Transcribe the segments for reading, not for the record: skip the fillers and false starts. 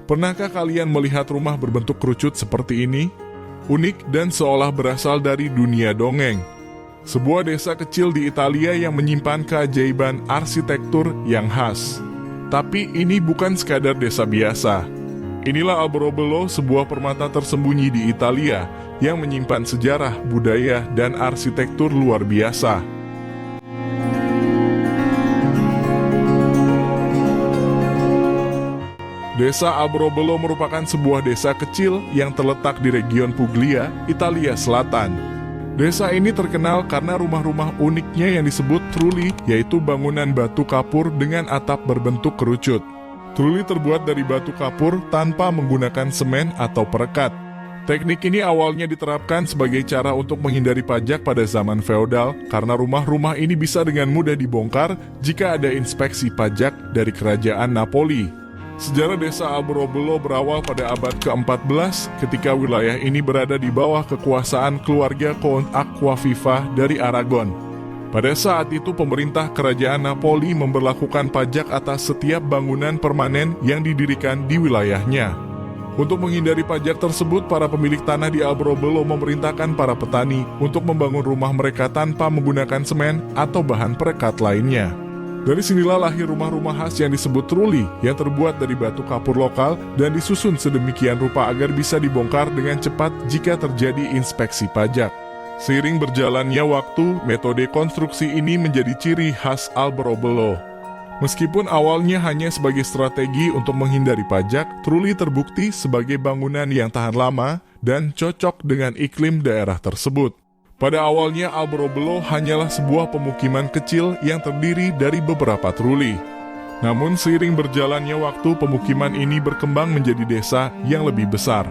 Pernahkah kalian melihat rumah berbentuk kerucut seperti ini? Unik dan seolah berasal dari dunia dongeng. Sebuah desa kecil di Italia yang menyimpan keajaiban arsitektur yang khas. Tapi ini bukan sekadar desa biasa. Inilah Alberobello, sebuah permata tersembunyi di Italia yang menyimpan sejarah, budaya, dan arsitektur luar biasa. Desa Alberobello merupakan sebuah desa kecil yang terletak di region Puglia, Italia Selatan. Desa ini terkenal karena rumah-rumah uniknya yang disebut trulli, yaitu bangunan batu kapur dengan atap berbentuk kerucut. Trulli terbuat dari batu kapur tanpa menggunakan semen atau perekat. Teknik ini awalnya diterapkan sebagai cara untuk menghindari pajak pada zaman feodal, karena rumah-rumah ini bisa dengan mudah dibongkar jika ada inspeksi pajak dari kerajaan Napoli. Sejarah desa Alberobello berawal pada abad ke-14 ketika wilayah ini berada di bawah kekuasaan keluarga Count Acquaviva dari Aragon. Pada saat itu pemerintah kerajaan Napoli memberlakukan pajak atas setiap bangunan permanen yang didirikan di wilayahnya. Untuk menghindari pajak tersebut, para pemilik tanah di Alberobello memerintahkan para petani untuk membangun rumah mereka tanpa menggunakan semen atau bahan perekat lainnya. Dari sinilah lahir rumah-rumah khas yang disebut trulli, yang terbuat dari batu kapur lokal dan disusun sedemikian rupa agar bisa dibongkar dengan cepat jika terjadi inspeksi pajak. Seiring berjalannya waktu, metode konstruksi ini menjadi ciri khas Alberobello. Meskipun awalnya hanya sebagai strategi untuk menghindari pajak, trulli terbukti sebagai bangunan yang tahan lama dan cocok dengan iklim daerah tersebut. Pada awalnya Alberobello hanyalah sebuah pemukiman kecil yang terdiri dari beberapa trulli. Namun seiring berjalannya waktu, pemukiman ini berkembang menjadi desa yang lebih besar.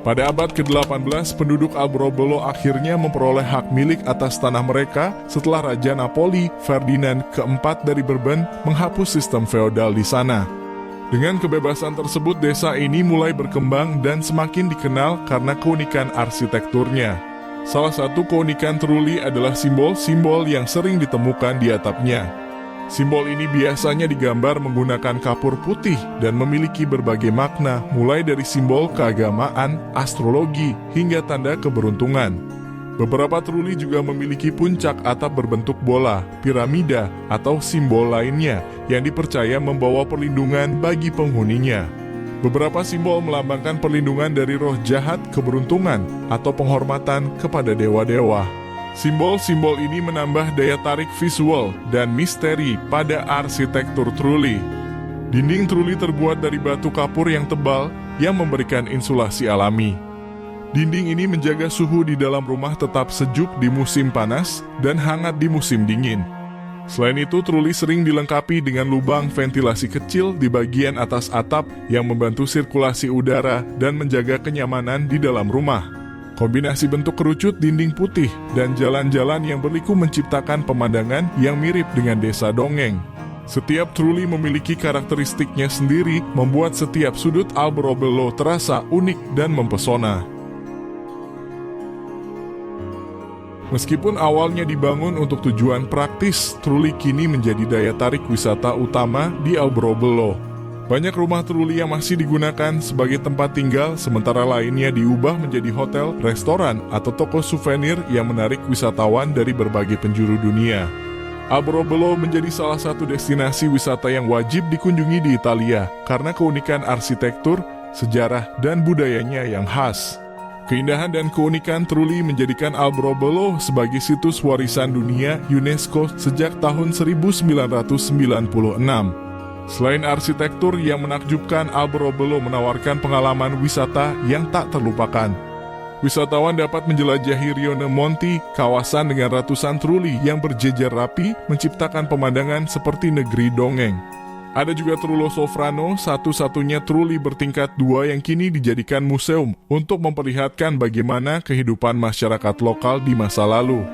Pada abad ke-18, penduduk Alberobello akhirnya memperoleh hak milik atas tanah mereka setelah Raja Napoli Ferdinand keempat dari Bourbon menghapus sistem feodal di sana. Dengan kebebasan tersebut, desa ini mulai berkembang dan semakin dikenal karena keunikan arsitekturnya. Salah satu keunikan trulli adalah simbol-simbol yang sering ditemukan di atapnya. Simbol ini biasanya digambar menggunakan kapur putih dan memiliki berbagai makna, mulai dari simbol keagamaan, astrologi, hingga tanda keberuntungan. Beberapa trulli juga memiliki puncak atap berbentuk bola, piramida, atau simbol lainnya yang dipercaya membawa perlindungan bagi penghuninya. Beberapa simbol melambangkan perlindungan dari roh jahat, keberuntungan, atau penghormatan kepada dewa-dewa. Simbol-simbol ini menambah daya tarik visual dan misteri pada arsitektur trulli. Dinding trulli terbuat dari batu kapur yang tebal yang memberikan insulasi alami. Dinding ini menjaga suhu di dalam rumah tetap sejuk di musim panas dan hangat di musim dingin. Selain itu, trulli sering dilengkapi dengan lubang ventilasi kecil di bagian atas atap yang membantu sirkulasi udara dan menjaga kenyamanan di dalam rumah. Kombinasi bentuk kerucut, dinding putih, dan jalan-jalan yang berliku menciptakan pemandangan yang mirip dengan desa dongeng. Setiap trulli memiliki karakteristiknya sendiri, membuat setiap sudut Alberobello terasa unik dan mempesona. Meskipun awalnya dibangun untuk tujuan praktis, trulli kini menjadi daya tarik wisata utama di Alberobello. Banyak rumah trulli yang masih digunakan sebagai tempat tinggal, sementara lainnya diubah menjadi hotel, restoran, atau toko souvenir yang menarik wisatawan dari berbagai penjuru dunia. Alberobello menjadi salah satu destinasi wisata yang wajib dikunjungi di Italia karena keunikan arsitektur, sejarah, dan budayanya yang khas. Keindahan dan keunikan trulli menjadikan Alberobello sebagai situs warisan dunia UNESCO sejak tahun 1996. Selain arsitektur yang menakjubkan, Alberobello menawarkan pengalaman wisata yang tak terlupakan. Wisatawan dapat menjelajahi Rione Monti, kawasan dengan ratusan trulli yang berjejer rapi, menciptakan pemandangan seperti negeri dongeng. Ada juga Trullo Sofrano, satu-satunya trulli bertingkat 2 yang kini dijadikan museum untuk memperlihatkan bagaimana kehidupan masyarakat lokal di masa lalu.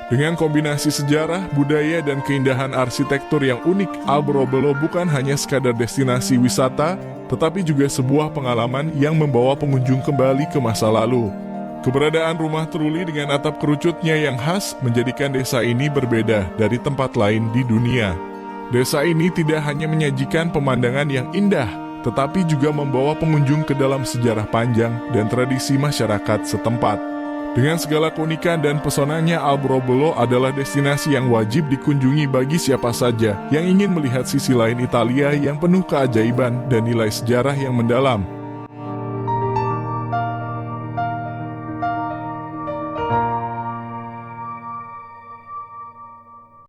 Dengan kombinasi sejarah, budaya, dan keindahan arsitektur yang unik, Alberobello bukan hanya sekadar destinasi wisata, tetapi juga sebuah pengalaman yang membawa pengunjung kembali ke masa lalu. Keberadaan rumah trulli dengan atap kerucutnya yang khas menjadikan desa ini berbeda dari tempat lain di dunia. Desa ini tidak hanya menyajikan pemandangan yang indah, tetapi juga membawa pengunjung ke dalam sejarah panjang dan tradisi masyarakat setempat. Dengan segala keunikan dan pesonanya, Alberobello adalah destinasi yang wajib dikunjungi bagi siapa saja yang ingin melihat sisi lain Italia yang penuh keajaiban dan nilai sejarah yang mendalam.